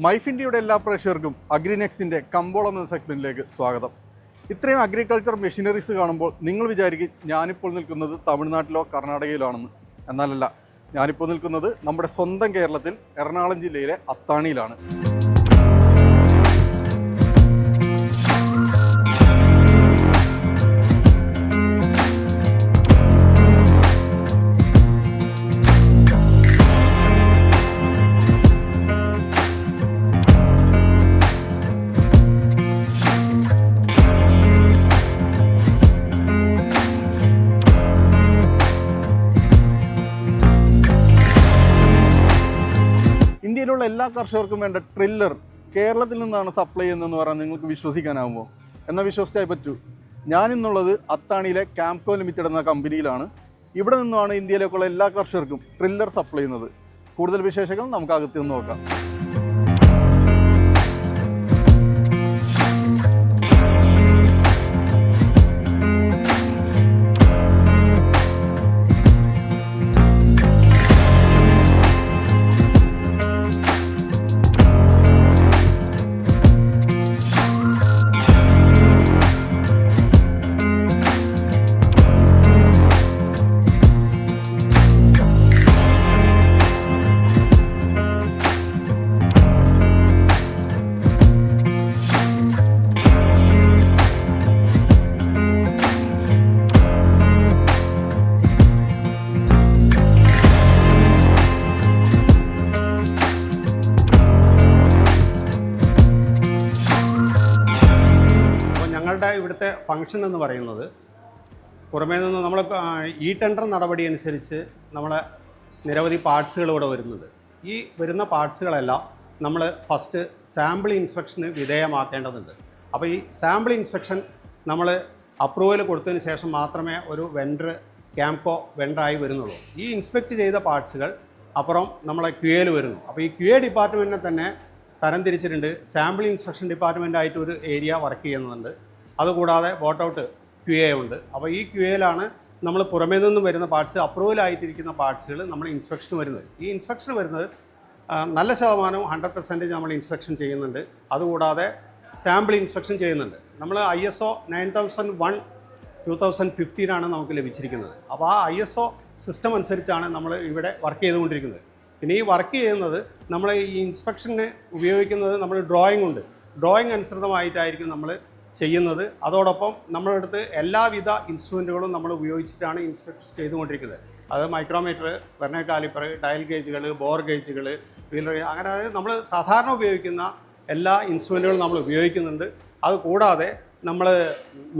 മൈഫ് ഇന്ത്യയുടെ എല്ലാ പ്രേക്ഷകർക്കും അഗ്രിനെക്സിൻ്റെ കമ്പോളം എന്ന സെഗ്മെൻറ്റിലേക്ക് സ്വാഗതം. ഇത്രയും അഗ്രികൾച്ചർ മെഷീനറീസ് കാണുമ്പോൾ നിങ്ങൾ വിചാരിക്കും ഞാനിപ്പോൾ നിൽക്കുന്നത് തമിഴ്നാട്ടിലോ കർണാടകയിലോ ആണെന്ന്. എന്നാലല്ല, ഞാനിപ്പോൾ നിൽക്കുന്നത് നമ്മുടെ സ്വന്തം കേരളത്തിൽ എറണാകുളം ജില്ലയിലെ അത്താണിയിലാണ്. ഇന്ത്യയിലുള്ള എല്ലാ കർഷകർക്കും വേണ്ട ട്രില്ലർ കേരളത്തിൽ നിന്നാണ് സപ്ലൈ ചെയ്യുന്നതെന്ന് പറഞ്ഞാൽ നിങ്ങൾക്ക് വിശ്വസിക്കാനാകുമോ? എന്നാൽ വിശ്വസിച്ചാൽ പറ്റൂ. ഞാനിന്നുള്ളത് അത്താണിയിലെ ക്യാംകോ ലിമിറ്റഡ് എന്ന കമ്പനിയിലാണ്. ഇവിടെ നിന്നാണ് ഇന്ത്യയിലേക്കുള്ള എല്ലാ കർഷകർക്കും ട്രില്ലർ സപ്ലൈ ചെയ്യുന്നത്. കൂടുതൽ വിശേഷങ്ങൾ നമുക്ക് അകത്ത് നിന്ന് നോക്കാം. ഇവിടുത്തെ ഫംഗ്ഷൻ എന്ന് പറയുന്നത് പുറമേ നിന്ന് നമ്മൾ ഈ ടെൻഡർ നടപടി അനുസരിച്ച് നമ്മളെ നിരവധി പാർട്സുകൾ ഇവിടെ വരുന്നുണ്ട്. ഈ വരുന്ന പാർട്സുകളെല്ലാം നമ്മൾ ഫസ്റ്റ് സാമ്പിൾ ഇൻസ്പെക്ഷന് വിധേയമാക്കേണ്ടതുണ്ട്. അപ്പോൾ ഈ സാമ്പിൾ ഇൻസ്പെക്ഷൻ നമ്മൾ അപ്രൂവൽ കൊടുത്തതിന് ശേഷം മാത്രമേ ഒരു ക്യാംകോ വെണ്ടറായി വരുന്നുള്ളൂ. ഈ ഇൻസ്പെക്റ്റ് ചെയ്ത പാർട്സുകൾ അപ്പുറം നമ്മളെ QA വരുന്നു. അപ്പോൾ ഈ QA ഡിപ്പാർട്ട്മെൻറ്റിനെ തന്നെ തരംതിരിച്ചിട്ടുണ്ട്. സാമ്പിൾ ഇൻസ്പെക്ഷൻ ഡിപ്പാർട്ട്മെൻറ്റായിട്ട് ഒരു ഏരിയ വർക്ക് ചെയ്യുന്നുണ്ട്. അതുകൂടാതെ ബോട്ട് ഔട്ട് QA ഉണ്ട്. അപ്പോൾ ഈ QAയിലാണ് നമ്മൾ പുറമേ നിന്നും വരുന്ന പാർട്സ്, അപ്രൂവലായിട്ടിരിക്കുന്ന പാർട്സുകൾ നമ്മൾ ഇൻസ്പെക്ഷന് വരുന്നത്. ഈ ഇൻസ്പെക്ഷൻ വരുന്നത് നല്ല ശതമാനം 100% നമ്മൾ ഇൻസ്പെക്ഷൻ ചെയ്യുന്നുണ്ട്. അതുകൂടാതെ സാമ്പിൾ ഇൻസ്പെക്ഷൻ ചെയ്യുന്നുണ്ട്. നമ്മൾ ISO 9001 2015 നമുക്ക് ലഭിച്ചിരിക്കുന്നത്. അപ്പോൾ ആ ISO സിസ്റ്റം അനുസരിച്ചാണ് നമ്മൾ ഇവിടെ വർക്ക് ചെയ്തുകൊണ്ടിരിക്കുന്നത്. പിന്നെ ഈ വർക്ക് ചെയ്യുന്നത് നമ്മൾ ഈ ഇൻസ്പെക്ഷന് ഉപയോഗിക്കുന്നത് നമ്മൾ ഡ്രോയിങ് അനുസൃതമായിട്ടായിരിക്കും നമ്മൾ ചെയ്യുന്നത്. അതോടൊപ്പം നമ്മുടെ അടുത്ത് എല്ലാവിധ ഇൻസ്ട്രുമെൻറ്റുകളും നമ്മൾ ഉപയോഗിച്ചിട്ടാണ് ഇൻസ്പെക്ഷൻ ചെയ്തുകൊണ്ടിരിക്കുന്നത്. അത് മൈക്രോമീറ്റർ, വെർണർ കാലിപ്പർ, ഡയൽ ഗേജുകൾ, ബോർ ഗേജുകൾ, വീലർ, അങ്ങനെ അതായത് നമ്മൾ സാധാരണ ഉപയോഗിക്കുന്ന എല്ലാ ഇൻസ്ട്രുമെൻറ്റുകളും നമ്മൾ ഉപയോഗിക്കുന്നുണ്ട്. അതുകൂടാതെ നമ്മൾ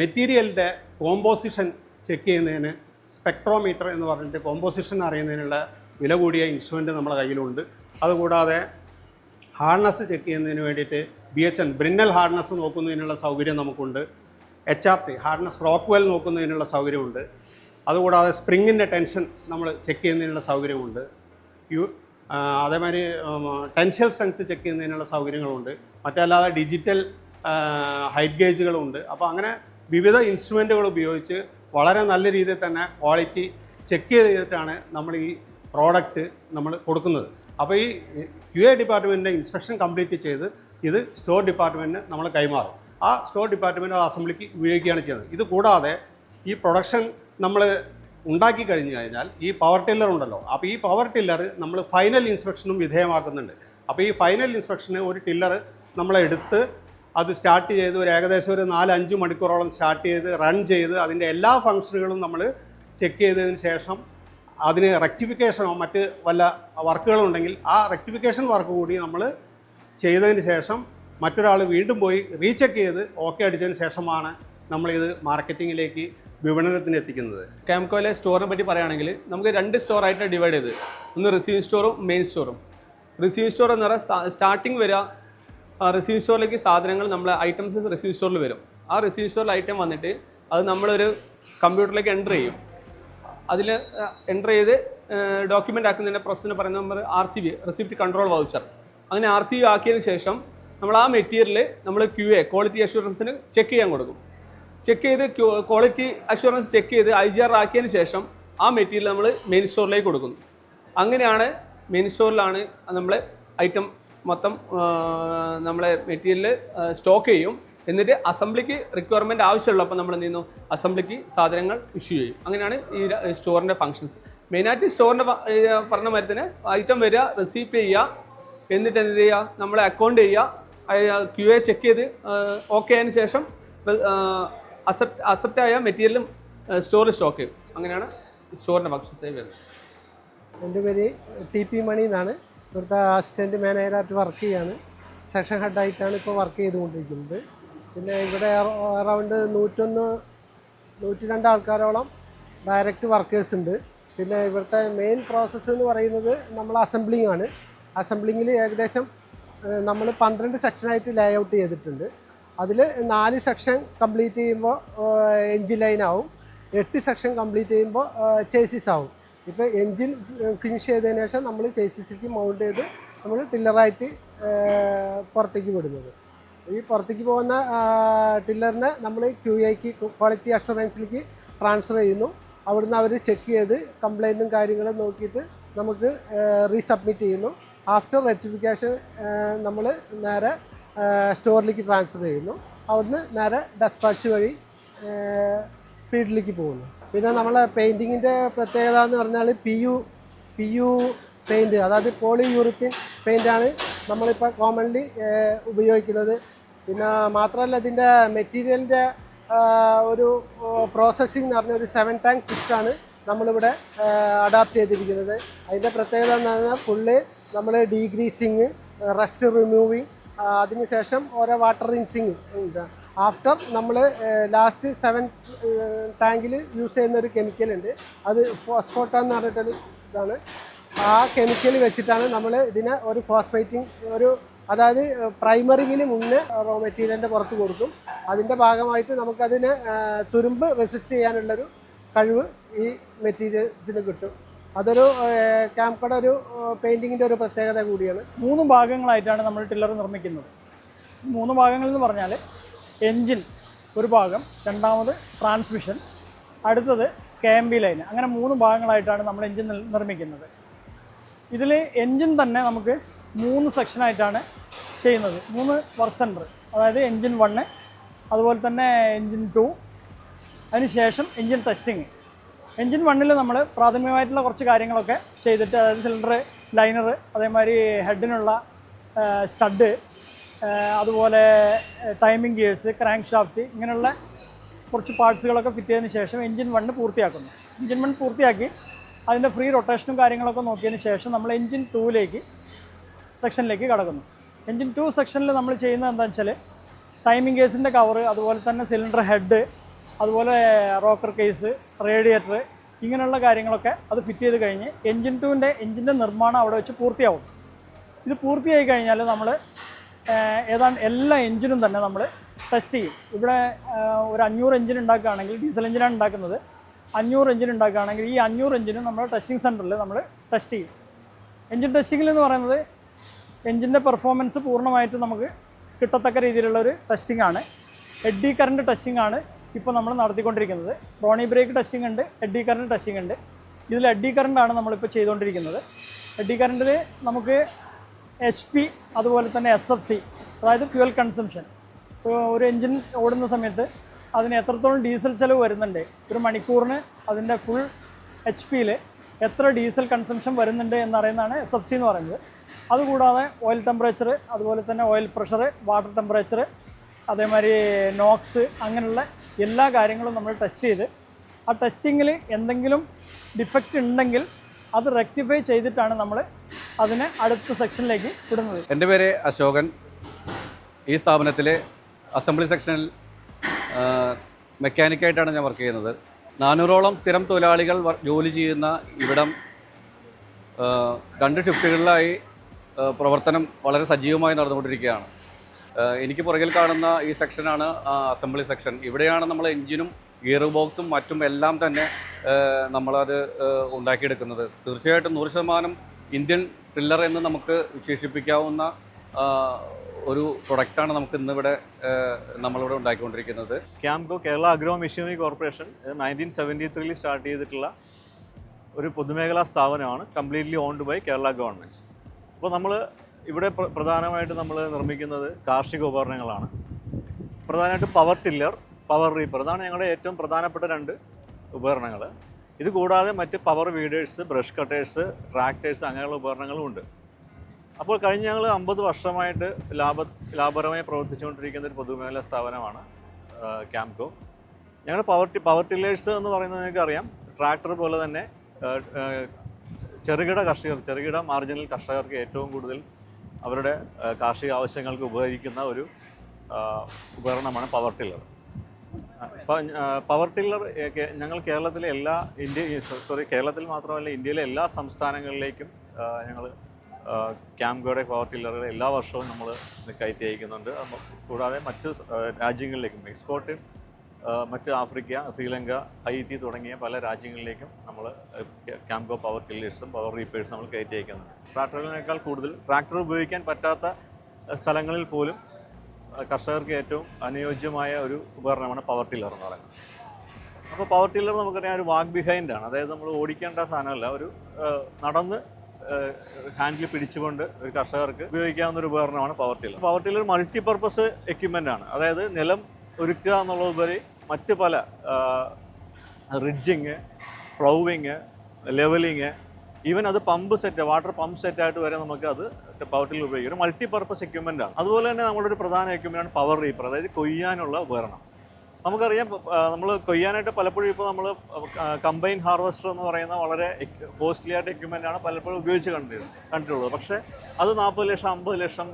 മെറ്റീരിയലിൻ്റെ കോമ്പോസിഷൻ ചെക്ക് ചെയ്യുന്നതിന് സ്പെക്ട്രോമീറ്റർ എന്ന് പറഞ്ഞിട്ട് കോമ്പോസിഷൻ അറിയുന്നതിനുള്ള വില കൂടിയ ഇൻസ്ട്രുമെൻറ്റ് നമ്മുടെ കയ്യിലുണ്ട്. അതുകൂടാതെ ഹാർഡ്നസ് ചെക്ക് ചെയ്യുന്നതിന് വേണ്ടിയിട്ട് BHN ബ്രിന്നൽ ഹാർഡ്നസ് നോക്കുന്നതിനുള്ള സൗകര്യം നമുക്കുണ്ട്. HRT ഹാർഡ്നസ് റോക്ക്വെൽ നോക്കുന്നതിനുള്ള സൗകര്യമുണ്ട്. അതുകൂടാതെ സ്പ്രിങ്ങിൻ്റെ ടെൻഷൻ നമ്മൾ ചെക്ക് ചെയ്യുന്നതിനുള്ള സൗകര്യമുണ്ട്. അതേമാതിരി ടെൻഷ്യൽ സ്ട്രെങ്ത് ചെക്ക് ചെയ്യുന്നതിനുള്ള സൗകര്യങ്ങളുണ്ട്. മറ്റല്ലാതെ ഡിജിറ്റൽ ഹൈറ്റ് ഗേജുകളുണ്ട്. അപ്പോൾ അങ്ങനെ വിവിധ ഇൻസ്ട്രുമെൻറ്റുകൾ ഉപയോഗിച്ച് വളരെ നല്ല രീതിയിൽ തന്നെ ക്വാളിറ്റി ചെക്ക് ചെയ്തിട്ടാണ് നമ്മൾ ഈ പ്രോഡക്റ്റ് നമ്മൾ കൊടുക്കുന്നത്. അപ്പോൾ ഈ QA ഡിപ്പാർട്ട്മെൻറ്റിൻ്റെ ഇൻസ്പെക്ഷൻ കംപ്ലീറ്റ് ചെയ്ത് ഇത് സ്റ്റോർ ഡിപ്പാർട്ട്മെൻറ്റിന് നമ്മൾ കൈമാറും. ആ സ്റ്റോർ ഡിപ്പാർട്ട്മെൻറ്റ് അസംബ്ലിക്ക് ഉപയോഗിക്കുകയാണ് ചെയ്യുന്നത്. ഇത് കൂടാതെ ഈ പ്രൊഡക്ഷൻ നമ്മൾ ഉണ്ടാക്കി കഴിഞ്ഞ് കഴിഞ്ഞാൽ ഈ പവർ ടില്ലർ ഉണ്ടല്ലോ, അപ്പോൾ ഈ പവർ ടില്ലർ നമ്മൾ ഫൈനൽ ഇൻസ്പെക്ഷനും വിധേയമാക്കുന്നുണ്ട്. അപ്പോൾ ഈ ഫൈനൽ ഇൻസ്പെക്ഷന് ഒരു ടില്ലർ നമ്മളെടുത്ത് അത് സ്റ്റാർട്ട് ചെയ്ത് ഏകദേശം ഒരു 4-5 മണിക്കൂറോളം സ്റ്റാർട്ട് ചെയ്ത് റൺ ചെയ്ത് അതിൻ്റെ എല്ലാ ഫങ്ഷനുകളും നമ്മൾ ചെക്ക് ചെയ്തതിന് ശേഷം അതിന് റെക്ടിഫിക്കേഷനോ മറ്റ് വല്ല വർക്കുകളുണ്ടെങ്കിൽ ആ റെക്ടിഫിക്കേഷൻ വർക്ക് കൂടി നമ്മൾ ചെയ്തതിന് ശേഷം മറ്റൊരാൾ വീണ്ടും പോയി റീചെക്ക് ചെയ്ത് ഓക്കെ അടിച്ചതിന് ശേഷമാണ് നമ്മളിത് മാർക്കറ്റിങ്ങിലേക്ക് വിപണനത്തിന് എത്തിക്കുന്നത്. ക്യാംകോയിലെ സ്റ്റോറിനെ പറ്റി പറയുകയാണെങ്കിൽ നമുക്ക് 2 സ്റ്റോറായിട്ട് ഡിവൈഡ് ചെയ്ത്, ഒന്ന് റിസീവിങ് സ്റ്റോറും മെയിൻ സ്റ്റോറും. റിസീവിങ് സ്റ്റോർ എന്ന് പറഞ്ഞാൽ സ്റ്റാർട്ടിങ് വരിക റിസീവിങ് സ്റ്റോറിലേക്ക് സാധനങ്ങൾ നമ്മളെ ഐറ്റംസ് റിസീവിങ് സ്റ്റോറിൽ വരും. ആ റിസീവിങ് സ്റ്റോറിൽ ഐറ്റം വന്നിട്ട് അത് നമ്മളൊരു കമ്പ്യൂട്ടറിലേക്ക് എൻ്റർ ചെയ്യും. അതിൽ എൻ്റർ ചെയ്ത് ഡോക്യുമെൻ്റ് ആക്കുന്നതിൻ്റെ പ്രോസസ്സിന് പറയുന്ന number RCV receipt control voucher. അങ്ങനെ RCV ആക്കിയതിന് ശേഷം നമ്മൾ ആ മെറ്റീരിയൽ നമ്മൾ QA ക്വാളിറ്റി അഷ്വറൻസിന് ചെക്ക് ചെയ്യാൻ കൊടുക്കും. ചെക്ക് ചെയ്ത് ക്വാളിറ്റി അഷ്വറൻസ് ചെക്ക് ചെയ്ത് IGR ആക്കിയതിന് ശേഷം ആ മെറ്റീരിയൽ നമ്മൾ മെയിൻ സ്റ്റോറിലേക്ക് കൊടുക്കുന്നു. അങ്ങനെയാണ് മെയിൻ സ്റ്റോറിലാണ് നമ്മൾ ഐറ്റം മൊത്തം നമ്മളെ മെറ്റീരിയൽ സ്റ്റോക്ക് ചെയ്യും. എന്നിട്ട് അസംബ്ലിക്ക് റിക്വയർമെൻറ്റ് ആവശ്യമുള്ളപ്പോൾ നമ്മൾ എന്ത് ചെയ്യുന്നു, അസംബ്ലിക്ക് സാധനങ്ങൾ ഇഷ്യൂ ചെയ്യും. അങ്ങനെയാണ് ഈ സ്റ്റോറിൻ്റെ ഫങ്ഷൻസ്. മെയിനായിട്ട് സ്റ്റോറിൻ്റെ പറഞ്ഞ മാതിരി തന്നെ ഐറ്റം വരിക, റിസീവ് ചെയ്യുക, എന്നിട്ട് എന്ത് ചെയ്യുക, നമ്മളെ അക്കൗണ്ട് ചെയ്യുക, QA ചെക്ക് ചെയ്ത് ഓക്കെ ആയതിനു ശേഷം അക്സെപ്റ്റ് ആയ മെറ്റീരിയലും സ്റ്റോറിൽ സ്റ്റോക്ക് ചെയ്യും. അങ്ങനെയാണ് സ്റ്റോറിൻ്റെ ഫങ്ഷൻസ് വരുന്നത്. എൻ്റെ പേര് TP മണി എന്നാണ്. ഇവിടുത്തെ അസിസ്റ്റൻറ്റ് മാനേജറായിട്ട് വർക്ക് ചെയ്യാണ്. സെഷൻ ഹെഡായിട്ടാണ് ഇപ്പോൾ വർക്ക് ചെയ്തുകൊണ്ടിരിക്കുന്നത്. പിന്നെ ഇവിടെ അറൗണ്ട് 102 ആൾക്കാരോളം ഡയറക്റ്റ് വർക്കേഴ്സ് ഉണ്ട്. പിന്നെ ഇവിടുത്തെ മെയിൻ പ്രോസസ്സ് എന്ന് പറയുന്നത് നമ്മൾ അസംബ്ലിംഗ് ആണ്. അസംബ്ലിങ്ങിൽ ഏകദേശം നമ്മൾ 12 സെക്ഷനായിട്ട് ലേ ഔട്ട് ചെയ്തിട്ടുണ്ട്. അതിൽ 4 സെക്ഷൻ കംപ്ലീറ്റ് ചെയ്യുമ്പോൾ എൻജിൻ ലൈൻ ആവും, 8 സെക്ഷൻ കംപ്ലീറ്റ് ചെയ്യുമ്പോൾ ചേസിസ് ആവും. ഇപ്പോൾ എൻജിൻ ഫിനിഷ് ചെയ്തതിന് ശേഷം നമ്മൾ ചേസിസിലേക്ക് മൗണ്ട് ചെയ്ത് നമ്മൾ ടില്ലറായിട്ട് പുറത്തേക്ക് വിടുന്നത്. ഈ പുറത്തേക്ക് പോകുന്ന ടില്ലറിനെ നമ്മൾ QAക്ക് ക്വാളിറ്റി അഷുറൻസിലേക്ക് ട്രാൻസ്ഫർ ചെയ്യുന്നു. അവിടുന്ന് അവർ ചെക്ക് ചെയ്ത് കംപ്ലൈൻറ്റും കാര്യങ്ങളും നോക്കിയിട്ട് നമുക്ക് റീസബ്മിറ്റ് ചെയ്യുന്നു. ആഫ്റ്റർ റെക്ടിഫിക്കേഷൻ നമ്മൾ നേരെ സ്റ്റോറിലേക്ക് ട്രാൻസ്ഫർ ചെയ്യുന്നു. അവിടുന്ന് നേരെ ഡെസ്പാച്ച് വഴി ഫീൽഡിലേക്ക് പോകുന്നു. പിന്നെ നമ്മളെ പെയിൻറ്റിങ്ങിൻ്റെ പ്രത്യേകത എന്ന് പറഞ്ഞാൽ PU പെയിൻറ്റ്, അതായത് പോളി യൂറിത്തിൻ പെയിൻ്റാണ് നമ്മളിപ്പോൾ കോമൺലി ഉപയോഗിക്കുന്നത്. പിന്നെ മാത്രമല്ല ഇതിൻ്റെ മെറ്റീരിയലിൻ്റെ ഒരു പ്രോസസ്സിംഗ് എന്ന് പറഞ്ഞ ഒരു 7 ടാങ്ക് സിസ്റ്റമാണ് നമ്മളിവിടെ അഡാപ്റ്റ് ചെയ്തിരിക്കുന്നത്. അതിൻ്റെ പ്രത്യേകത എന്ന് പറഞ്ഞാൽ ഫുള്ള് നമ്മൾ ഡീഗ്രീസിങ്, റസ്റ്റ് റിമൂവിങ്, അതിനുശേഷം ഓരോ വാട്ടർ റിൻസിങ് ഉണ്ട്. ആഫ്റ്റർ നമ്മൾ ലാസ്റ്റ് 7 ടാങ്കിൽ യൂസ് ചെയ്യുന്ന ഒരു കെമിക്കലുണ്ട്, അത് ഫോസ്ഫോട്ട എന്ന് പറഞ്ഞിട്ടൊരു ഇതാണ്. ആ കെമിക്കൽ വെച്ചിട്ടാണ് നമ്മൾ ഇതിനെ ഒരു ഫോസ്ഫേറ്റിംഗ് അതായത് പ്രൈമറിങ്ങിന് മുന്നേ റോ മെറ്റീരിയലിൻ്റെ പുറത്ത് കൊടുക്കും. അതിൻ്റെ ഭാഗമായിട്ട് നമുക്കതിന് തുരുമ്പ് റെസിസ്റ്റ് ചെയ്യാനുള്ളൊരു കഴിവ് ഈ മെറ്റീരിയൽസിന് കിട്ടും. അതൊരു ക്യാംകോയുടെ ഒരു പെയിൻറ്റിങ്ങിൻ്റെ ഒരു പ്രത്യേകത കൂടിയാണ്. 3 ഭാഗങ്ങളായിട്ടാണ് നമ്മൾ ടില്ലർ നിർമ്മിക്കുന്നത്. 3 ഭാഗങ്ങൾ എന്ന് പറഞ്ഞാൽ എൻജിൻ ഒരു ഭാഗം, രണ്ടാമത് ട്രാൻസ്മിഷൻ, അടുത്തത് KMB ലൈൻ. അങ്ങനെ 3 ഭാഗങ്ങളായിട്ടാണ് നമ്മൾ എൻജിൻ നിർമ്മിക്കുന്നത്. ഇതിൽ എൻജിൻ തന്നെ നമുക്ക് 3 സെക്ഷനായിട്ടാണ് ചെയ്യുന്നത്. 3 വർക്ക് സെൻറ്റർ, അതായത് എൻജിൻ 1, അതുപോലെ തന്നെ എൻജിൻ 2, അതിനുശേഷം എൻജിൻ ടെസ്റ്റിങ്. എൻജിൻ 1 നമ്മൾ പ്രാഥമികമായിട്ടുള്ള കുറച്ച് കാര്യങ്ങളൊക്കെ ചെയ്തിട്ട്, അതായത് സിലിണ്ടർ, ലൈനർ, അതേമാതിരി ഹെഡിനുള്ള സ്റ്റഡ്, അതുപോലെ ടൈമിംഗ് ഗിയേഴ്സ്, ക്രാങ്ക് ഷാഫ്റ്റ്, ഇങ്ങനെയുള്ള കുറച്ച് പാർട്സുകളൊക്കെ ഫിറ്റ് ചെയ്തതിന് ശേഷം എൻജിൻ 1 പൂർത്തിയാക്കുന്നു. എൻജിൻ 1 പൂർത്തിയാക്കി അതിൻ്റെ ഫ്രീ റൊട്ടേഷനും കാര്യങ്ങളൊക്കെ നോക്കിയതിന് ശേഷം നമ്മൾ എൻജിൻ 2 സെക്ഷനിലേക്ക് കടക്കുന്നു. എൻജിൻ 2 സെക്ഷനിൽ നമ്മൾ ചെയ്യുന്നത് എന്താണെന്ന് വെച്ചാൽ ടൈമിംഗ് ഗേഴ്സിൻ്റെ കവർ, അതുപോലെ തന്നെ സിലിണ്ടർ ഹെഡ്, അതുപോലെ റോക്കർ കേസ്, റേഡിയേറ്റർ, ഇങ്ങനെയുള്ള കാര്യങ്ങളൊക്കെ അത് ഫിറ്റ് ചെയ്ത് കഴിഞ്ഞ് എൻജിൻ 2 എൻജിൻ്റെ നിർമ്മാണം അവിടെ വെച്ച് പൂർത്തിയാവും. ഇത് പൂർത്തിയായി കഴിഞ്ഞാൽ നമ്മൾ ഏതാണ്ട് എല്ലാ എൻജിനും തന്നെ നമ്മൾ ടെസ്റ്റ് ചെയ്യും. ഇവിടെ ഒരു 500 എൻജിൻ ഉണ്ടാക്കുകയാണെങ്കിൽ, ഡീസൽ എൻജിനാണ് ഉണ്ടാക്കുന്നത്, 500 എൻജിൻ ഉണ്ടാക്കുകയാണെങ്കിൽ ഈ 500 എൻജിനും നമ്മൾ ടെസ്റ്റിംഗ് സെൻറ്ററിൽ നമ്മൾ ടെസ്റ്റ് ചെയ്യും. എൻജിൻ ടെസ്റ്റിങ്ങിൽ എന്ന് പറയുന്നത് എൻജിൻ്റെ പെർഫോമൻസ് പൂർണ്ണമായിട്ട് നമുക്ക് കിട്ടത്തക്ക രീതിയിലുള്ളൊരു ടെസ്റ്റിംഗ് ആണ്. എഡ്ഡി കറണ്ട് ടെസ്റ്റിംഗ് ആണ് ഇപ്പോൾ നമ്മൾ നടത്തിക്കൊണ്ടിരിക്കുന്നത്. റോണി ബ്രേക്ക് ടെസ്റ്റിംഗ് ഉണ്ട്, എഡ്ഡി കറണ്ട് ടെസ്റ്റിംഗ് ഉണ്ട്. ഇതിൽ എഡ്ഡി കറണ്ടാണ് നമ്മളിപ്പോൾ ചെയ്തുകൊണ്ടിരിക്കുന്നത്. എഡ്ഡി കറണ്ടിൽ നമുക്ക് HP, അതുപോലെ തന്നെ SFC, അതായത് ഫ്യൂവൽ കൺസംഷൻ. ഒരു എൻജിൻ ഓടുന്ന സമയത്ത് അതിന് എത്രത്തോളം ഡീസൽ ചിലവ് വരുന്നുണ്ട്, ഒരു മണിക്കൂറിന് അതിൻ്റെ ഫുൾ HPയിൽ എത്ര ഡീസൽ കൺസംഷൻ വരുന്നുണ്ട് എന്നറിയുന്നതാണ് SFC എന്ന് പറയുന്നത്. അതുകൂടാതെ ഓയിൽ ടെമ്പറേച്ചർ, അതുപോലെ തന്നെ ഓയിൽ പ്രഷർ, വാട്ടർ ടെമ്പറേച്ചർ, അതേമാതിരി നോക്സ്, അങ്ങനെയുള്ള എല്ലാ കാര്യങ്ങളും നമ്മൾ ടെസ്റ്റ് ചെയ്ത് ആ ടെസ്റ്റിങ്ങിൽ എന്തെങ്കിലും ഡിഫക്റ്റ് ഉണ്ടെങ്കിൽ അത് റെക്ടിഫൈ ചെയ്തിട്ടാണ് നമ്മൾ അതിനെ അടുത്ത സെക്ഷനിലേക്ക് വിടുന്നത്. എൻ്റെ പേര് അശോകൻ. ഈ സ്ഥാപനത്തിലെ അസംബ്ലി സെക്ഷനിൽ മെക്കാനിക്കായിട്ടാണ് ഞാൻ വർക്ക് ചെയ്യുന്നത്. 400ഓളം സ്ഥിരം തൊഴിലാളികൾ ജോലി ചെയ്യുന്ന ഇവിടം 2 ഷിഫ്റ്റുകളിലായി പ്രവർത്തനം വളരെ സജീവമായി നടന്നുകൊണ്ടിരിക്കുകയാണ്. എനിക്ക് പുറകിൽ കാണുന്ന ഈ സെക്ഷനാണ് അസംബ്ലി സെക്ഷൻ. ഇവിടെയാണ് നമ്മൾ എൻജിനും ഗിയർ ബോക്സും മറ്റും എല്ലാം തന്നെ നമ്മളത് ഉണ്ടാക്കിയെടുക്കുന്നത്. തീർച്ചയായിട്ടും 100% ഇന്ത്യൻ ടില്ലർ എന്ന് നമുക്ക് വിശേഷിപ്പിക്കാവുന്ന ഒരു പ്രൊഡക്റ്റാണ് നമുക്ക് ഇന്നിവിടെ നമ്മളിവിടെ ഉണ്ടാക്കിക്കൊണ്ടിരിക്കുന്നത്. KAMCO Kerala agro machinery corporation 1973 start ചെയ്തിട്ടുള്ള ഒരു പൊതുമേഖലാ സ്ഥാപനമാണ്, completely owned by Kerala government. അപ്പോൾ നമ്മൾ ഇവിടെ പ്രധാനമായിട്ട് നമ്മൾ നിർമ്മിക്കുന്നത് കാർഷിക ഉപകരണങ്ങളാണ്. പ്രധാനമായിട്ടും പവർ ടില്ലർ, പവർ റീപ്പർ, അതാണ് ഞങ്ങളുടെ ഏറ്റവും പ്രധാനപ്പെട്ട 2 ഉപകരണങ്ങൾ. ഇത് കൂടാതെ മറ്റ് power weeders, brush cutters, tractors അങ്ങനെയുള്ള ഉപകരണങ്ങളും ഉണ്ട്. അപ്പോൾ കഴിഞ്ഞ ഞങ്ങൾ 50 വർഷമായിട്ട് ലാഭകരമായി പ്രവർത്തിച്ചുകൊണ്ടിരിക്കുന്ന ഒരു പൊതുമേഖലാ സ്ഥാപനമാണ് ക്യാംകോ. ഞങ്ങൾ പവർ ടില്ലേഴ്സ് എന്ന് പറയുന്നത് നിങ്ങൾക്കറിയാം, ട്രാക്ടർ പോലെ തന്നെ ചെറുകിട മാർജിനൽ കർഷകർക്ക് ഏറ്റവും കൂടുതൽ അവരുടെ കാർഷിക ആവശ്യങ്ങൾക്ക് ഉപകരിക്കുന്ന ഒരു ഉപകരണമാണ് പവർ ടില്ലർ. പവർ ടില്ലർ ഞങ്ങൾ കേരളത്തിലെ കേരളത്തിൽ മാത്രമല്ല ഇന്ത്യയിലെ എല്ലാ സംസ്ഥാനങ്ങളിലേക്കും ഞങ്ങൾ ക്യാംകോയുടെ പവർ ടില്ലറുകൾ എല്ലാ വർഷവും നമ്മൾ കയറ്റി അയക്കുന്നുണ്ട്. കൂടാതെ മറ്റ് രാജ്യങ്ങളിലേക്കും എക്സ്പോർട്ട് മറ്റ് ആഫ്രിക്ക, ശ്രീലങ്ക, ഹൈത്തി തുടങ്ങിയ പല രാജ്യങ്ങളിലേക്കും നമ്മൾ ക്യാംകോ പവർ ടില്ലേഴ്സും പവർ റീപ്പേഴ്സും നമ്മൾ കയറ്റി അയക്കുന്നുണ്ട്. ട്രാക്ടറുകളേക്കാൾ കൂടുതൽ ട്രാക്ടർ ഉപയോഗിക്കാൻ പറ്റാത്ത സ്ഥലങ്ങളിൽ പോലും കർഷകർക്ക് ഏറ്റവും അനുയോജ്യമായ ഒരു ഉപകരണമാണ് പവർ ടില്ലർ എന്ന് പറയുന്നത്. അപ്പോൾ പവർ ടില്ലർ നമുക്കറിയാം ഒരു വാക്ക് ബിഹൈൻഡാണ്, അതായത് നമ്മൾ ഓടിക്കേണ്ട സാധനമല്ല, ഒരു നടന്ന് ഹാൻഡിൽ പിടിച്ചുകൊണ്ട് ഒരു കർഷകർക്ക് ഉപയോഗിക്കാവുന്ന ഒരു ഉപകരണമാണ് power tiller. Power tiller multipurpose equipment ആണ്, അതായത് നിലം ഒരുക്കുക എന്നുള്ളതുപരി മറ്റ് പല റിഡ്ജിങ്, പ്ലൗവിങ്, ലെവലിങ്, ഈവൻ അത് വാട്ടർ പമ്പ് സെറ്റായിട്ട് വരെ നമുക്ക് അത് പവർ ടില്ലർ ഉപയോഗിക്കും. ഒരു മൾട്ടിപർപ്പസ് എക്യുപ്മെൻ്റ് ആണ്. അതുപോലെ തന്നെ നമ്മുടെ ഒരു പ്രധാന എക്യുപ്മെൻ്റാണ് പവർ റീപ്പർ, അതായത് കൊയ്യാനുള്ള ഉപകരണം. നമുക്കറിയാം നമ്മൾ കൊയ്യാനായിട്ട് പലപ്പോഴും ഇപ്പോൾ നമ്മൾ കമ്പൈൻ ഹാർവെസ്റ്റർ എന്ന് പറയുന്ന വളരെ കോസ്റ്റ്ലി ആയിട്ട് എക്യുപ്മെൻ്റ് ആണ് പലപ്പോഴും ഉപയോഗിച്ച് കണ്ടിട്ടുള്ളത്. പക്ഷേ അത് 40 ലക്ഷം 50 ലക്ഷം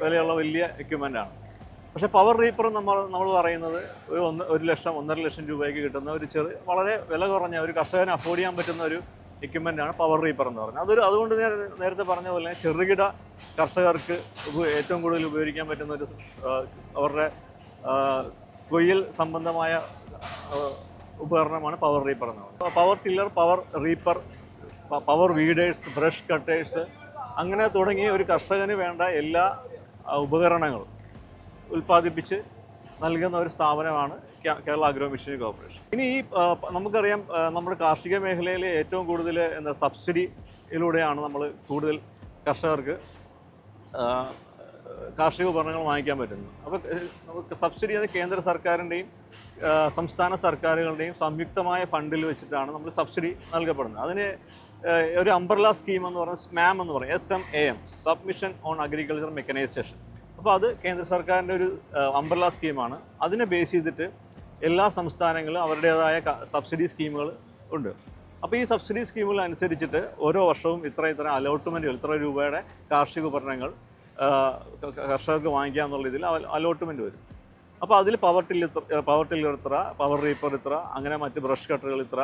വിലയുള്ള വലിയ എക്യുപ്മെൻ്റ് ആണ്. പക്ഷേ പവർ റീപ്പർ നമ്മൾ പറയുന്നത് ഒരു 1 ലക്ഷം 1.5 ലക്ഷം രൂപയ്ക്ക് കിട്ടുന്ന ഒരു വളരെ വില കുറഞ്ഞ ഒരു കർഷകന് അഫോർഡ് ചെയ്യാൻ പറ്റുന്ന ഒരു എക്യുപ്മെൻ്റ് ആണ് പവർ റീപ്പർ എന്ന് പറയുന്നത്. അതുകൊണ്ട് നേരത്തെ പറഞ്ഞ പോലെ ചെറുകിട കർഷകർക്ക് ഏറ്റവും കൂടുതൽ ഉപയോഗിക്കാൻ പറ്റുന്ന ഒരു അവരുടെ കൊയ്യൽ സംബന്ധമായ ഉപകരണമാണ് പവർ റീപ്പർ എന്ന് പറയുന്നത്. Power tiller, power reaper, power weeders, brush cutters അങ്ങനെ തുടങ്ങിയ ഒരു കർഷകന് വേണ്ട എല്ലാ ഉപകരണങ്ങളും ഉൽപ്പാദിപ്പിച്ച് നൽകുന്ന ഒരു സ്ഥാപനമാണ് കേരള അഗ്രോ മിഷനറി കോർപ്പറേഷൻ. ഇനി ഈ നമുക്കറിയാം നമ്മുടെ കാർഷിക മേഖലയിൽ ഏറ്റവും കൂടുതൽ സബ്സിഡിയിലൂടെയാണ് നമ്മൾ കൂടുതൽ കർഷകർക്ക് കാർഷിക ഉപകരണങ്ങൾ വാങ്ങിക്കാൻ പറ്റുന്നത്. അപ്പോൾ നമുക്ക് സബ്സിഡി അത് കേന്ദ്ര സർക്കാരിൻ്റെയും സംസ്ഥാന സർക്കാരുകളുടെയും സംയുക്തമായ ഫണ്ടിൽ വെച്ചിട്ടാണ് നമ്മൾ സബ്സിഡി നൽകപ്പെടുന്നത്. അതിന് ഒരു അംബ്രല്ല സ്കീം എന്ന് പറയുന്നത് SMAM എന്ന് പറയും, SMAM, submission on agriculture mechanisation. അപ്പോൾ അത് കേന്ദ്ര സർക്കാരിൻ്റെ ഒരു അംബ്രല്ല സ്കീമാണ്. അതിനെ ബേസ് ചെയ്തിട്ട് എല്ലാ സംസ്ഥാനങ്ങളും അവരുടേതായ സബ്സിഡി സ്കീമുകൾ ഉണ്ട്. അപ്പോൾ ഈ സബ്സിഡി സ്കീമുകൾ അനുസരിച്ചിട്ട് ഓരോ വർഷവും ഇത്ര അലോട്ട്മെൻറ്റുകൾ, ഇത്ര രൂപയുടെ കാർഷിക ഉപകരണങ്ങൾ കർഷകർക്ക് വാങ്ങിക്കുക എന്നുള്ള ഇതിൽ അലോട്ട്മെൻറ്റ് വരും. അപ്പോൾ അതിൽ പവർ ടില്ലർ ഇത്ര, പവർ റീപ്പർ ഇത്ര, അങ്ങനെ മറ്റ് ബ്രഷ് കട്ടറുകൾ ഇത്ര,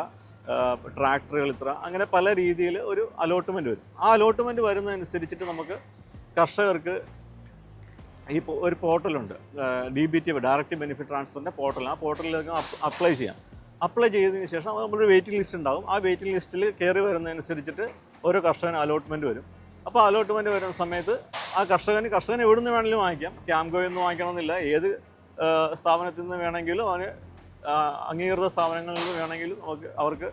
ട്രാക്ടറുകൾ ഇത്ര, അങ്ങനെ പല രീതിയിൽ ഒരു അലോട്ട്മെൻറ്റ് വരും. ആ അലോട്ട്മെൻറ്റ് വരുന്നതനുസരിച്ചിട്ട് നമുക്ക് കർഷകർക്ക് ഈ ഒരു പോർട്ടലുണ്ട്, DBT, ഡയറക്റ്റ് ബെനിഫിറ്റ് ട്രാൻസ്ഫറിൻ്റെ പോർട്ടലാണ്. ആ പോർട്ടലിലേക്ക് അപ്ലൈ ചെയ്യാം. അപ്ലൈ ചെയ്തതിന് ശേഷം നമ്മളൊരു വെയിറ്റിംഗ് ലിസ്റ്റ് ഉണ്ടാകും. ആ വെയിറ്റിംഗ് ലിസ്റ്റിൽ കയറി വരുന്നതനുസരിച്ചിട്ട് ഓരോ കർഷകന് അലോട്ട്മെൻറ്റ് വരും. അപ്പോൾ അലോട്ട്മെൻറ്റ് വരുന്ന സമയത്ത് ആ കർഷകന് എവിടെ നിന്ന് വേണമെങ്കിലും വാങ്ങിക്കാം. ക്യാംകോയിൽ നിന്ന് വാങ്ങിക്കണമെന്നില്ല, ഏത് സ്ഥാപനത്തിൽ നിന്ന് വേണമെങ്കിലും അവന് അംഗീകൃത സ്ഥാപനങ്ങളിൽ നിന്ന് വേണമെങ്കിലും അവർക്ക്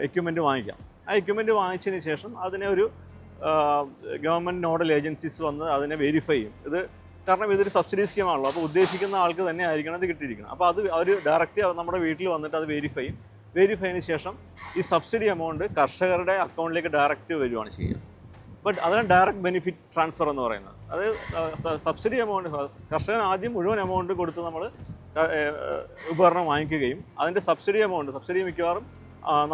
എക്യുപ്മെൻറ്റ് വാങ്ങിക്കാം. ആ എക്യുപ്മെൻറ്റ് വാങ്ങിച്ചതിന് ശേഷം അതിനെ ഒരു ഗവൺമെൻറ് നോഡൽ ഏജൻസീസ് വന്ന് അതിനെ വെരിഫൈ ചെയ്യും. കാരണം ഇതൊരു സബ്സിഡി സ്കീമാണല്ലോ, അപ്പോൾ ഉദ്ദേശിക്കുന്ന ആൾക്ക് തന്നെ ആയിരിക്കണം അത് കിട്ടിയിരിക്കണം. അപ്പോൾ അവർ ഡയറക്റ്റ് നമ്മുടെ വീട്ടിൽ വന്നിട്ട് അത് വെരിഫൈ ചെയ്യും. വെരിഫൈന് ശേഷം ഈ സബ്സിഡി എമൗണ്ട് കർഷകരുടെ അക്കൗണ്ടിലേക്ക് ഡയറക്റ്റ് വരികയാണ് ചെയ്യുക. ബട്ട് അതാണ് ഡയറക്റ്റ് ബെനിഫിറ്റ് ട്രാൻസ്ഫർ എന്ന് പറയുന്നത്. അത് സബ്സിഡി എമൗണ്ട് കർഷകൻ ആദ്യം മുഴുവൻ എമൗണ്ട് കൊടുത്ത് നമ്മൾ ഉപകരണം വാങ്ങിക്കുകയും അതിൻ്റെ സബ്സിഡി മിക്കവാറും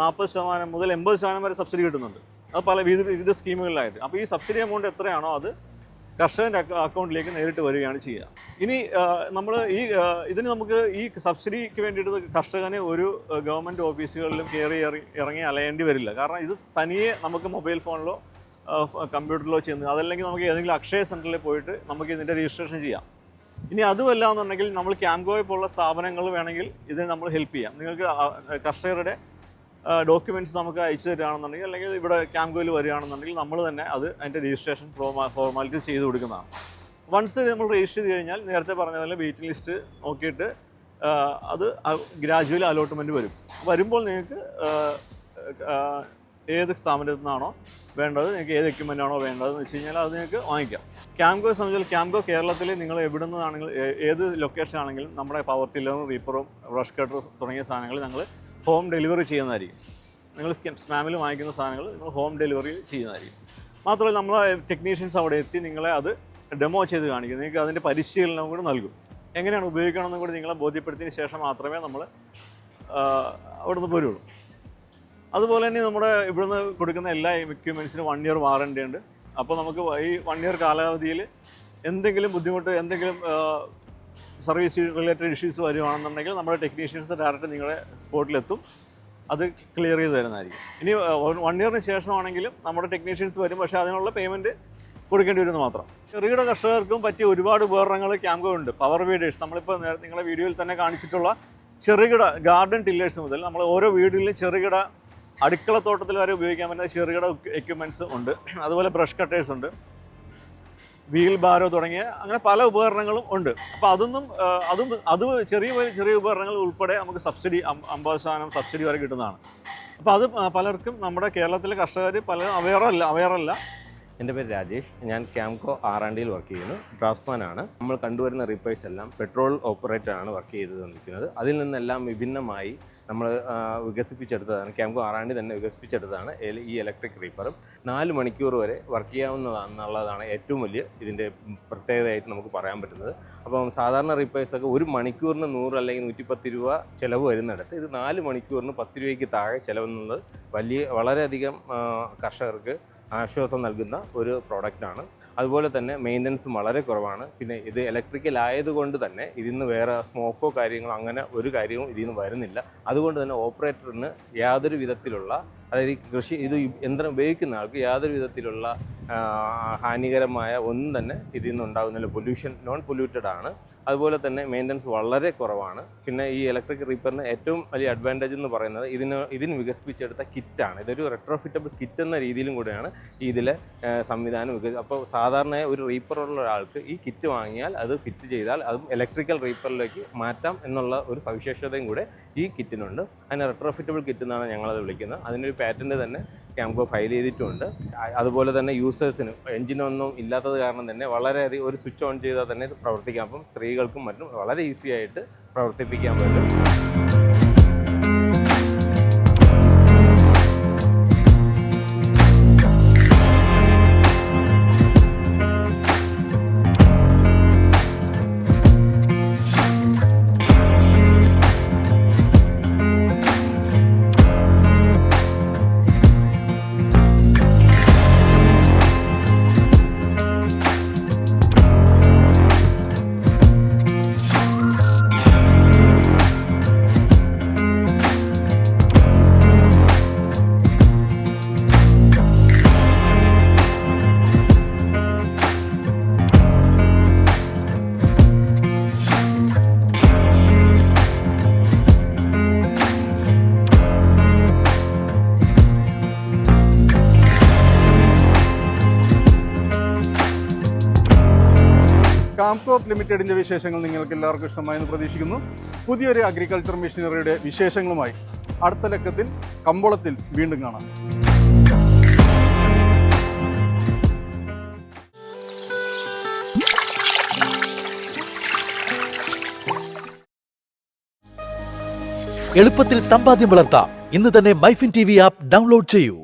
40% മുതൽ 80% വരെ സബ്സിഡി കിട്ടുന്നുണ്ട്. അത് പല വിവിധ സ്കീമുകളിലായിട്ട്. അപ്പോൾ ഈ സബ്സിഡി എമൗണ്ട് എത്രയാണോ അത് കർഷകൻ്റെ അക്കൗണ്ടിലേക്ക് നേരിട്ട് വരികയാണ് ചെയ്യുക. ഇനി നമ്മൾ ഇതിന് നമുക്ക് ഈ സബ്സിഡിക്ക് വേണ്ടിയിട്ട് കർഷകന് ഒരു ഗവൺമെൻറ് ഓഫീസുകളിലും ഇറങ്ങി അലയേണ്ടി വരില്ല. കാരണം ഇത് തനിയെ നമുക്ക് മൊബൈൽ ഫോണിലോ കമ്പ്യൂട്ടറിലോ ചെയ്യുന്നത്, അതല്ലെങ്കിൽ നമുക്ക് ഏതെങ്കിലും അക്ഷയ സെൻറ്ററിൽ പോയിട്ട് നമുക്ക് ഇതിൻ്റെ രജിസ്ട്രേഷൻ ചെയ്യാം. ഇനി അതുമല്ല എന്നുണ്ടെങ്കിൽ നമ്മൾ ക്യാംകോയെ പോലുള്ള സ്ഥാപനങ്ങൾ വേണമെങ്കിൽ ഇതിന് നമ്മൾ ഹെൽപ്പ് ചെയ്യാം. നിങ്ങൾക്ക് കർഷകരുടെ ഡോക്യുമെൻറ്റ്സ് നമുക്ക് അയച്ചു തരികയാണെന്നുണ്ടെങ്കിൽ, അല്ലെങ്കിൽ ഇവിടെ ക്യാംകോയിൽ വരികയാണെന്നുണ്ടെങ്കിൽ നമ്മൾ തന്നെ അതിൻ്റെ രജിസ്ട്രേഷൻ ഫോർമാലിറ്റീസ് ചെയ്ത് കൊടുക്കുന്നതാണ്. വൺസ് നമ്മൾ രജിസ്റ്റർ ചെയ്ത് കഴിഞ്ഞാൽ നേരത്തെ പറഞ്ഞ പോലെ വെയിറ്റിംഗ് ലിസ്റ്റ് നോക്കിയിട്ട് അത് ഗ്രാജുവലി അലോട്ട്മെൻറ്റ് വരുമ്പോൾ നിങ്ങൾക്ക് ഏത് സ്ഥാപനത്തിൽ നിന്നാണോ വേണ്ടത്, നിങ്ങൾക്ക് ഏത് എക്യുപ്മെൻ്റ് ആണോ വേണ്ടതെന്ന് വെച്ച് കഴിഞ്ഞാൽ അത് നിങ്ങൾക്ക് വാങ്ങിക്കാം. ക്യാംകോയെ സംബന്ധിച്ചാൽ ക്യാംകോ കേരളത്തിൽ നിങ്ങൾ എവിടെ നിന്നാണെങ്കിലും ഏത് ലൊക്കേഷൻ ആണെങ്കിലും നമ്മുടെ പവർ ടില്ലറും റീപ്പറും ബ്രഷ് കട്ടറും തുടങ്ങിയ സാധനങ്ങൾ ഞങ്ങൾ ഹോം ഡെലിവറി ചെയ്യുന്നതായിരിക്കും. നിങ്ങൾ സ്പാമിൽ വാങ്ങിക്കുന്ന സാധനങ്ങൾ നിങ്ങൾ ഹോം ഡെലിവറി ചെയ്യുന്നതായിരിക്കും. മാത്രമല്ല നമ്മളെ ടെക്നീഷ്യൻസ് അവിടെ എത്തി നിങ്ങളെ അത് ഡെമോ ചെയ്ത് കാണിക്കും. നിങ്ങൾക്ക് അതിൻ്റെ പരിശീലനം കൂടി നൽകും. എങ്ങനെയാണ് ഉപയോഗിക്കണമെന്നും കൂടി നിങ്ങളെ ബോധ്യപ്പെടുത്തിയതിന് ശേഷം മാത്രമേ നമ്മൾ അവിടുന്ന് പോരുള്ളൂ. അതുപോലെ തന്നെ നമ്മുടെ ഇവിടുന്ന് കൊടുക്കുന്ന എല്ലാ എക്യുപ്മെൻറ്റ്സിനും 1 year വാറണ്ടി ഉണ്ട്. അപ്പോൾ നമുക്ക് ഈ 1 year കാലാവധിയിൽ എന്തെങ്കിലും ബുദ്ധിമുട്ട്, എന്തെങ്കിലും സർവീസ് റിലേറ്റഡ് ഇഷ്യൂസ് വരുവാണെന്നുണ്ടെങ്കിൽ നമ്മുടെ ടെക്നീഷ്യൻസ് ഡയറക്റ്റ് നിങ്ങളുടെ സ്പോട്ടിലെത്തും, അത് ക്ലിയർ ചെയ്ത് തരുന്നതായിരിക്കും. ഇനി 1 yearന് ശേഷമാണെങ്കിലും നമ്മുടെ ടെക്നീഷ്യൻസ് വരും, പക്ഷേ അതിനുള്ള പേയ്മെൻറ്റ് കൊടുക്കേണ്ടി വരുമെന്ന് മാത്രം. ചെറുകിട കർഷകർക്കും പറ്റിയ ഒരുപാട് ഉപകരണങ്ങൾ ക്യാംകോ ഉണ്ട്. പവർ വീഡേഴ്സ്, നമ്മളിപ്പോൾ നിങ്ങളുടെ വീഡിയോയിൽ തന്നെ കാണിച്ചിട്ടുള്ള ചെറുകിട ഗാർഡൻ ടില്ലേഴ്സ് മുതൽ നമ്മൾ ഓരോ വീടുകളിലും ചെറുകിട അടുക്കളത്തോട്ടത്തിൽ വരെ ഉപയോഗിക്കാൻ പറ്റുന്ന ചെറുകിട എക്യുപ്മെൻറ്റ്സ് ഉണ്ട്. അതുപോലെ ബ്രഷ് കട്ടേഴ്സ് ഉണ്ട്, വീൽ ബാരോ തുടങ്ങിയ അങ്ങനെ പല ഉപകരണങ്ങളും ഉണ്ട്. അപ്പോൾ അത് ചെറിയ ഉപകരണങ്ങൾ ഉൾപ്പെടെ നമുക്ക് സബ്സിഡി 50% സബ്സിഡി വരെ കിട്ടുന്നതാണ്. അപ്പോൾ അത് പലർക്കും നമ്മുടെ കേരളത്തിലെ കർഷകർ പലരും അവെയറല്ല. എൻ്റെ പേര് രാജേഷ്. ഞാൻ ക്യാംകോ R&Dയിൽ വർക്ക് ചെയ്യുന്നു. ഡ്രാഫ്റ്റ്സ്മാനാണ്. നമ്മൾ കണ്ടുവരുന്ന റിപ്പേഴ്സ് എല്ലാം പെട്രോൾ ഓപ്പറേറ്ററാണ് വർക്ക് ചെയ്തുകൊണ്ടിരിക്കുന്നത്. അതിൽ നിന്നെല്ലാം വിഭിന്നമായി നമ്മൾ വികസിപ്പിച്ചെടുത്തതാണ്, ക്യാംകോ R&D തന്നെ വികസിപ്പിച്ചെടുത്തതാണ് ഈ ഇലക്ട്രിക് റീപ്പറും. 4 മണിക്കൂർ വരെ വർക്ക് ചെയ്യാവുന്നതാണെന്നുള്ളതാണ് ഏറ്റവും വലിയ ഇതിൻ്റെ പ്രത്യേകതയായിട്ട് നമുക്ക് പറയാൻ പറ്റുന്നത്. അപ്പം സാധാരണ റിപ്പേഴ്സൊക്കെ 1 മണിക്കൂറിന് 100 അല്ലെങ്കിൽ 110 രൂപ ചിലവ് വരുന്നിടത്ത് ഇത് 4 മണിക്കൂറിന് 10 രൂപയ്ക്ക് താഴെ ചിലവെന്നുള്ളത് വളരെയധികം കർഷകർക്ക് ആശ്വാസം നൽകുന്ന ഒരു പ്രോഡക്റ്റാണ്. അതുപോലെ തന്നെ മെയിൻ്റനൻസും വളരെ കുറവാണ്. പിന്നെ ഇത് ഇലക്ട്രിക്കൽ ആയതുകൊണ്ട് തന്നെ ഇതിൽ നിന്ന് വേറെ സ്മോക്കോ കാര്യങ്ങളോ അങ്ങനെ ഒരു കാര്യവും ഇതിൽ നിന്ന് വരുന്നില്ല. അതുകൊണ്ട് തന്നെ ഓപ്പറേറ്ററിന് യാതൊരു വിധത്തിലുള്ള, അതായത് ഇത് യന്ത്രം ഉപയോഗിക്കുന്ന ആൾക്ക് യാതൊരു വിധത്തിലുള്ള ഹാനികരമായ ഒന്നും തന്നെ ഇതിൽ നിന്ന് ഉണ്ടാകുന്നില്ല. നോൺ പൊല്യൂട്ടഡ് ആണ്. അതുപോലെ തന്നെ മെയിൻ്റനൻസ് വളരെ കുറവാണ്. പിന്നെ ഈ ഇലക്ട്രിക് റീപ്പറിന് ഏറ്റവും വലിയ അഡ്വാൻറ്റേജ് എന്ന് പറയുന്നത് ഇതിന് വികസിപ്പിച്ചെടുത്ത കിറ്റാണ്. ഇതൊരു റെട്രോഫിറ്റബിൾ കിറ്റ് എന്ന രീതിയിലും കൂടെയാണ് ഇതിലെ സംവിധാനം. അപ്പോൾ സാധാരണ ഒരു റീപ്പറുള്ള ഒരാൾക്ക് ഈ കിറ്റ് വാങ്ങിയാൽ അത് ഫിറ്റ് ചെയ്താൽ അതും ഇലക്ട്രിക്കൽ റീപ്പറിലേക്ക് മാറ്റാം എന്നുള്ള ഒരു സവിശേഷതയും കൂടെ ഈ കിറ്റിനുണ്ട്. അതിനെ റെട്രോഫിറ്റബിൾ കിറ്റ് എന്നാണ് ഞങ്ങളത് വിളിക്കുന്നത്. അതിനൊരു പാറ്റൻറ്റ് തന്നെ ക്യാംകോ ഫയൽ ചെയ്തിട്ടുമുണ്ട്. അതുപോലെ തന്നെ യൂസേഴ്സിന് എൻജിനൊന്നും ഇല്ലാത്തത് കാരണം തന്നെ വളരെയധികം ഒരു സ്വിച്ച് ഓൺ ചെയ്താൽ തന്നെ ഇത് പ്രവർത്തിക്കാം. അപ്പം സ്ത്രീകൾക്കും മറ്റും വളരെ ഈസി ആയിട്ട് പ്രവർത്തിപ്പിക്കാൻ പറ്റും. കാംകോ ലിമിറ്റഡിൻ്റെ വിശേഷങ്ങൾ നിങ്ങൾക്ക് എല്ലാവർക്കും ഇഷ്ടമായെന്ന് പ്രതീക്ഷിക്കുന്നു. പുതിയൊരു അഗ്രികൾച്ചർ മെഷീനറിയുടെ വിശേഷങ്ങളുമായി അടുത്ത ലക്കത്തിൽ കമ്പോളത്തിൽ വീണ്ടും കാണാം. എളുപ്പത്തിൽ സമ്പാദ്യം വളർത്താം. ഇന്ന് തന്നെ മൈഫിൻ TV ആപ്പ് ഡൗൺലോഡ് ചെയ്യൂ.